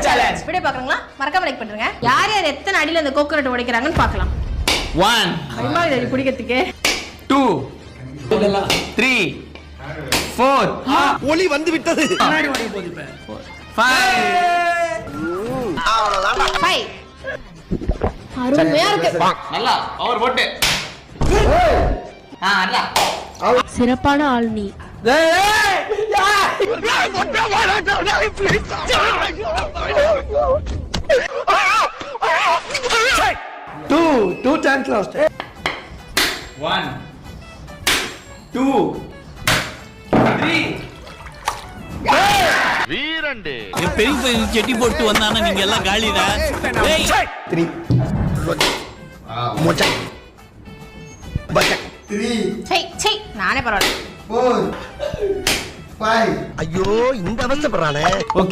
Challenge. Video பார்க்கறீங்களா? மறக்காம like பண்ணுங்க. யார் யார் எத்தனை அடியில அந்த கோகனட் உடைக்கறாங்கன்னு பார்க்கலாம். 1 பயமா இருக்கு குடிக்கிறதுக்கு. 2 3 4 ஒளி வந்து விட்டது. முன்னாடி ஓடி போகுது இப்ப 5 அவ்வளவுதான். 5 அருமையா இருக்கு. நல்லா பவர் போட்டு அண்ணா சிறப்பான ஆள் நீ. Two times lost. 1 2 3 வீரண்டு பெரிய செட்டி போட்டு வந்தானா நீங்க எல்லாம் காலிடா. 3 மொச்சா பச்சா 3 நானே பரவாயில்ல. 4 5 ஐயோ இந்த அவஸ்தைப்படுறானே.